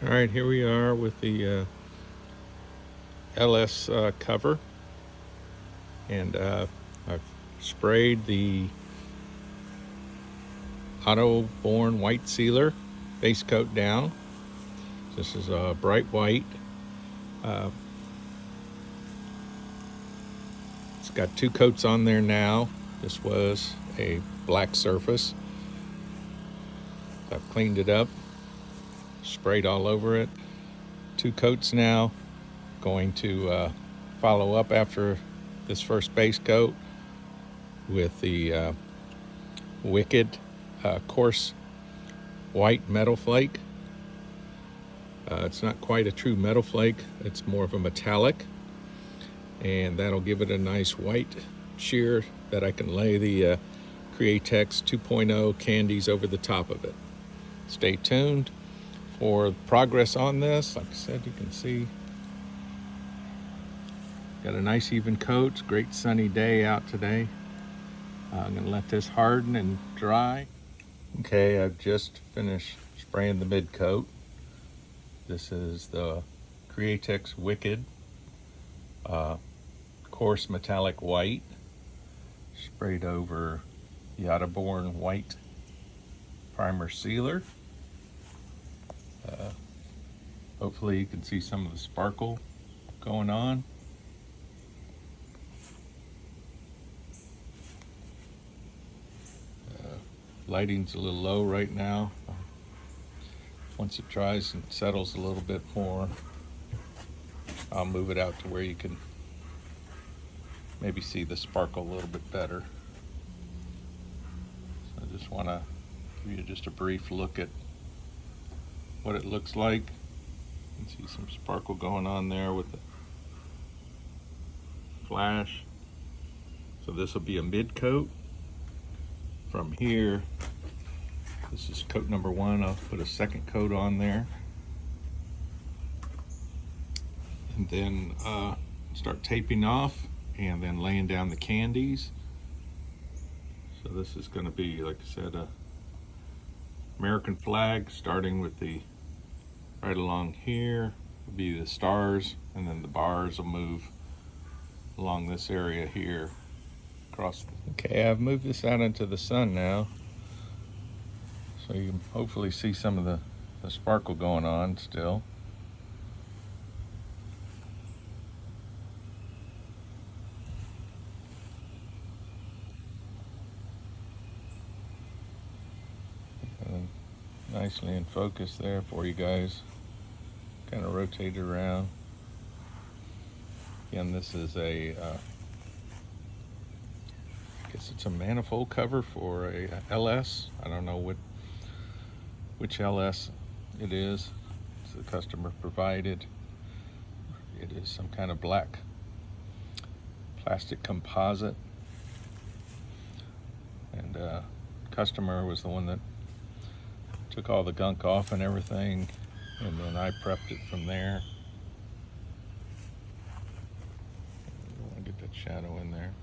All right, here we are with the LS cover, and I've sprayed the auto-borne white sealer base coat down. This is a bright white. Uh, it's got two coats on there now. This was a black surface. I've cleaned it up, sprayed all over it. Two coats now. Going to follow up after this first base coat with the Wicked coarse white metal flake. It's not quite a true metal flake, it's more of a metallic, and that'll give it a nice white sheer that I can lay the Createx 2.0 candies over the top of it. Stay tuned for progress on this. Like I said, you can see got a nice even coat. It's a great sunny day out today. I'm gonna let this harden and dry. Okay, I've just finished spraying the mid coat. This is the Createx Wicked coarse metallic white, sprayed over the auto-borne white primer sealer. Hopefully you can see some of the sparkle going on. Lighting's a little low right now. Once it dries and settles a little bit more, I'll move it out to where you can maybe see the sparkle a little bit better. So I just want to give you just a brief look at what it looks like. You can see some sparkle going on there with the flash. So this will be a mid coat. From here, this is coat number one. I'll put a second coat on there, and then start taping off and then laying down the candies. So this is going to be, like I said, a American flag, starting with the right along here will be the stars, and then the bars will move along this area here across. Okay, I've moved this out into the sun now, so you can hopefully see some of the sparkle going on still. Nicely in focus there for you guys. Kind of rotate it around. Again, this is a I guess it's a manifold cover for a LS. I don't know which LS it is. It's the customer provided. It is some kind of black plastic composite, and customer was the one that took all the gunk off and everything, and then I prepped it from there. I want to get that shadow in there.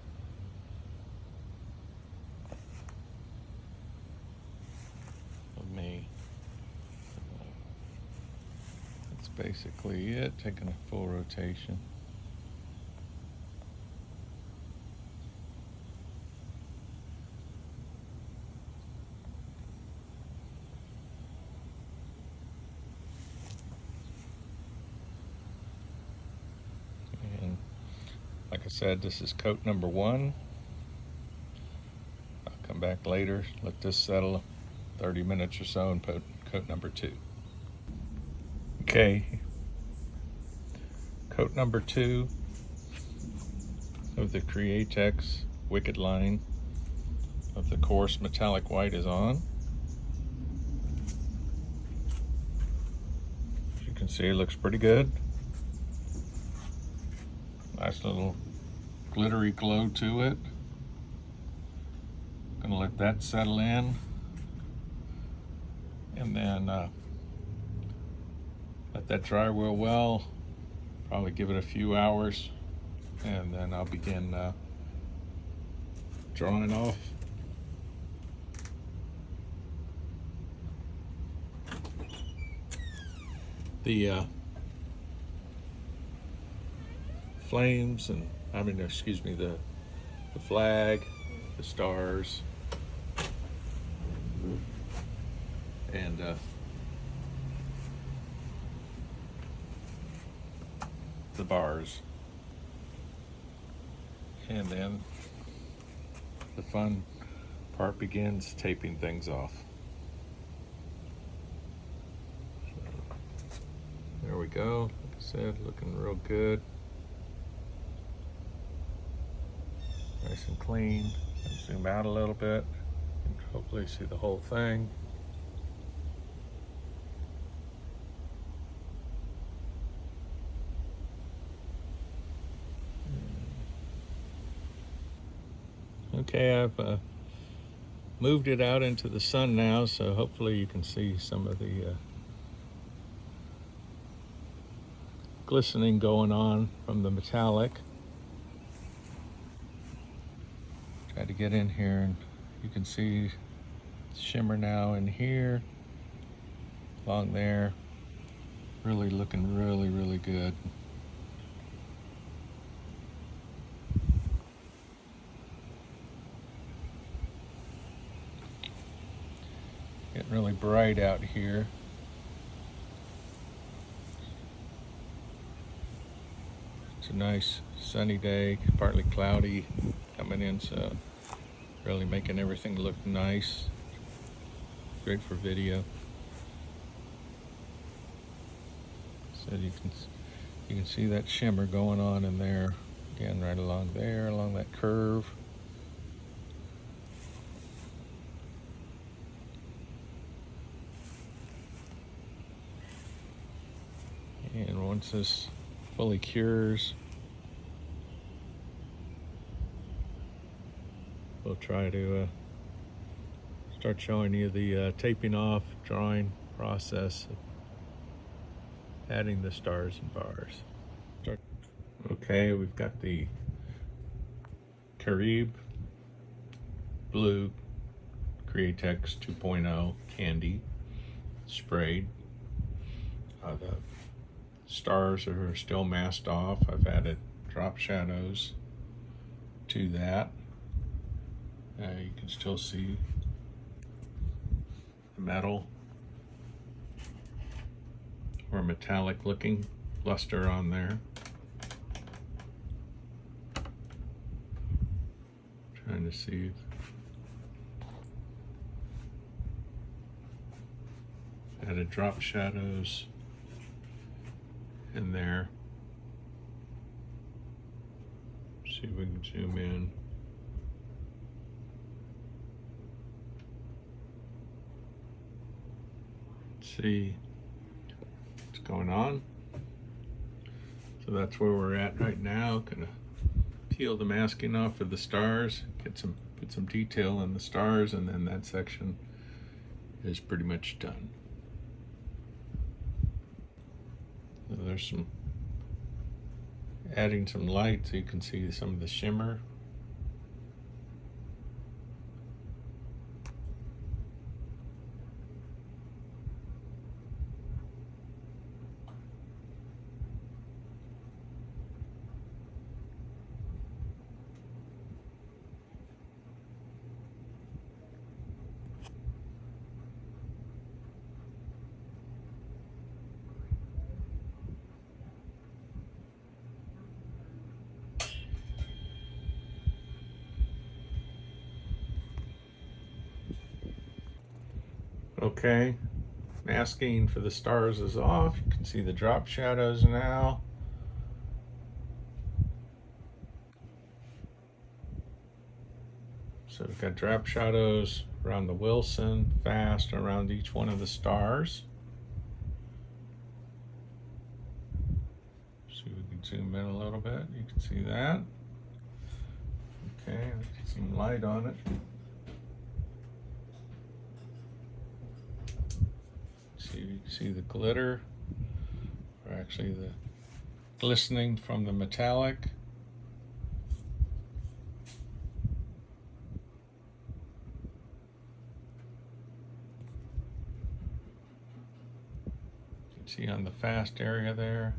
Of me. That's basically it, taking a full rotation. Like I said, this is coat number one. I'll come back later, let this settle 30 minutes or so, and put coat number two. Okay, coat number two of the Createx Wicked line of the coarse metallic white is on. As you can see, it looks pretty good. Nice little glittery glow to it. Gonna let that settle in, and then let that dry real well. Probably give it a few hours, and then I'll begin drawing off. the flames, and excuse me, the flag, the stars, and the bars. And then the fun part begins, taping things off. There we go. Like I said, looking real good. Nice and clean. Zoom out a little bit and hopefully see the whole thing. Okay, I've moved it out into the sun now, so hopefully you can see some of the glistening going on from the metallic. Try to get in here, and you can see shimmer now in here, along there. Really looking really good. Getting really bright out here. It's a nice sunny day, partly cloudy coming in, so really making everything look nice. Great for video. So you can see that shimmer going on in there. Again, right along there, along that curve. And once this fully cures, we'll try to start showing you the taping off, drawing process of adding the stars and bars. Okay, we've got the Caribe Blue Createx 2.0 candy sprayed. The stars are still masked off. I've added drop shadows to that. You can still see the metal or metallic looking luster on there. Trying to see. Added drop shadows in there. See if we can zoom in. See what's going on. So that's where we're at right now. Gonna peel the masking off of the stars, put some detail in the stars, and then that section is pretty much done. So there's adding some light so you can see some of the shimmer. Okay, masking for the stars is off. You can see the drop shadows now. So we've got drop shadows around the Wilson, fast around each one of the stars. See if we can zoom in a little bit. You can see that. Okay, let's get some light on it. You can see the glitter, or actually the glistening from the metallic. See on the fast area there.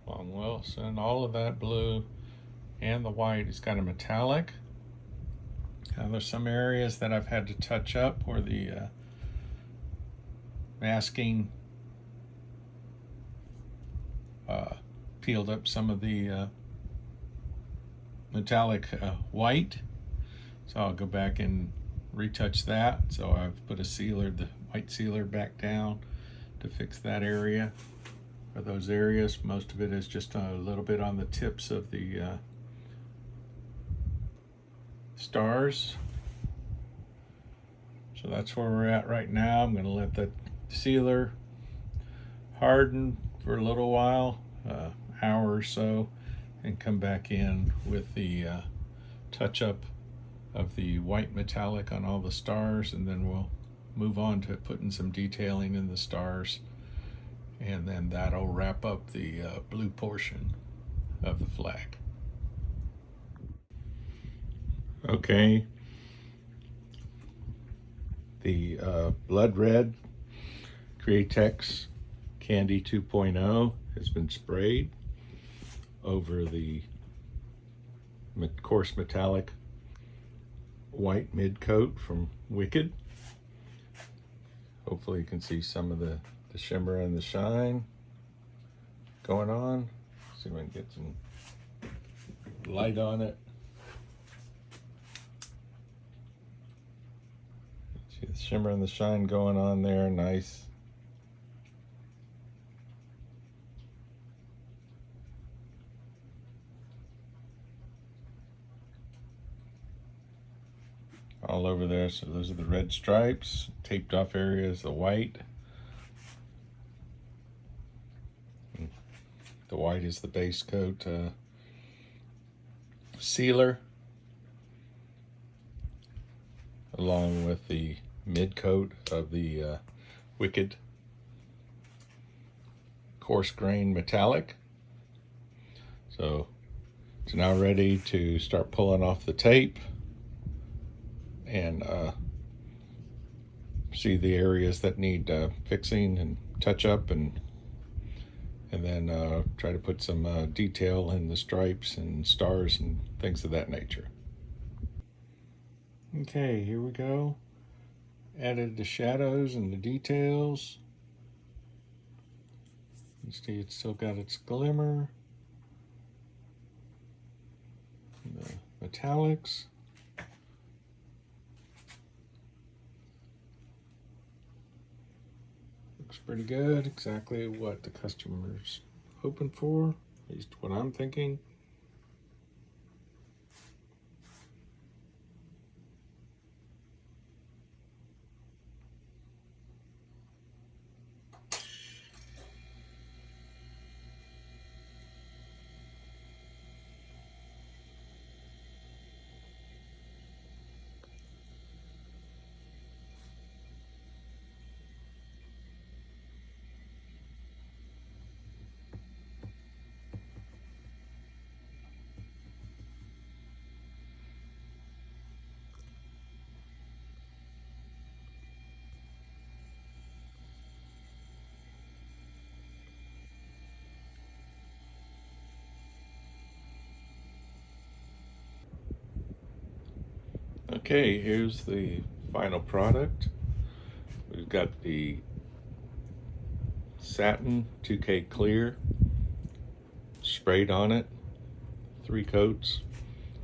Long Wilson, all of that blue and the white is kind of metallic. Now there's some areas that I've had to touch up where the masking peeled up some of the metallic white. So I'll go back and retouch that. So I've put a sealer, the white sealer, back down to fix that area. For those areas, most of it is just a little bit on the tips of the stars. So that's where we're at right now. I'm going to let that sealer harden for a little while, hour or so, and come back in with the touch up of the white metallic on all the stars, and then we'll move on to putting some detailing in the stars, and then that'll wrap up the blue portion of the flag. Okay, the blood red Createx Candy 2.0 has been sprayed over the coarse metallic white mid coat from Wicked. Hopefully you can see some of the shimmer and the shine going on. See if I can get some light on it. See the shimmer and the shine going on there, nice. All over there. So those are the red stripes. Taped off areas, the white. The white is the base coat sealer, along with the mid coat of the Wicked coarse grain metallic. So it's now ready to start pulling off the tape and see the areas that need fixing and touch up, and then try to put some detail in the stripes and stars and things of that nature. Okay, here we go. Added the shadows and the details. You see it's still got its glimmer. The metallics. Looks pretty good, exactly what the customer's hoping for, at least what I'm thinking. Okay, here's the final product. We've got the satin 2K clear sprayed on it, 3 coats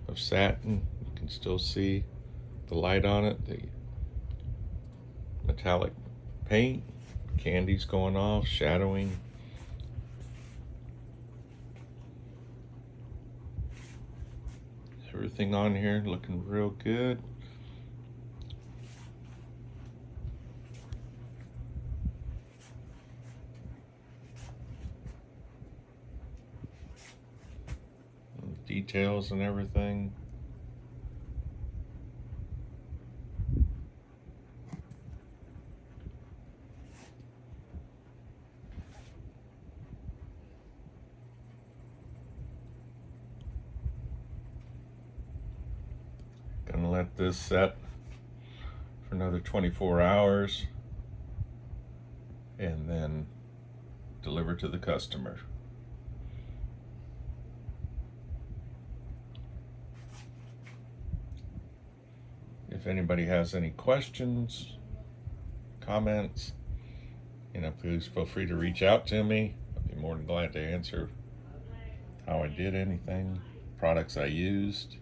of satin. You can still see the light on it, the metallic paint, candies going off, shadowing. Everything on here looking real good. Details and everything. Gonna let this set for another 24 hours and then deliver to the customer. If anybody has any questions, comments, please feel free to reach out to me. I'd be more than glad to answer how I did anything, products I used.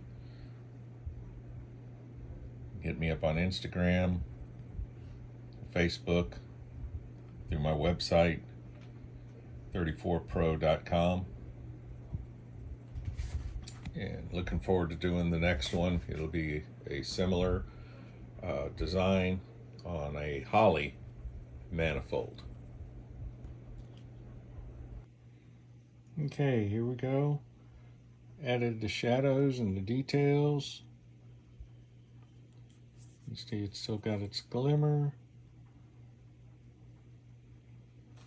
Hit me up on Instagram, Facebook, through my website, 34pro.com. And looking forward to doing the next one. It'll be a similar design on a holly manifold. Okay, here we go. Added the shadows and the details. You see it's still got its glimmer.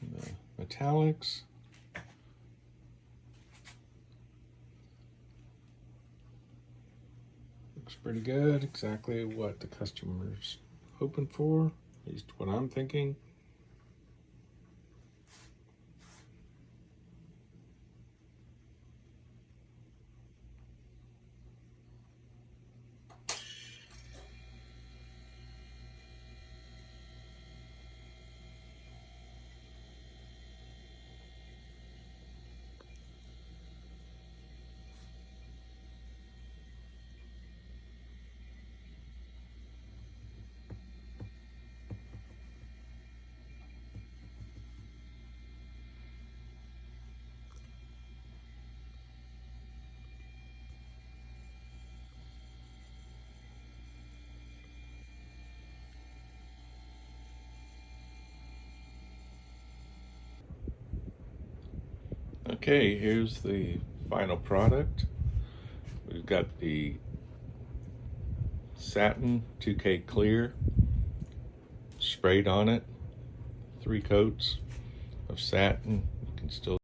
The metallics. Looks pretty good. Exactly what the customer's hoping for, at least what I'm thinking. Okay, here's the final product. We've got the satin 2K clear sprayed on it, 3 coats of satin. You can still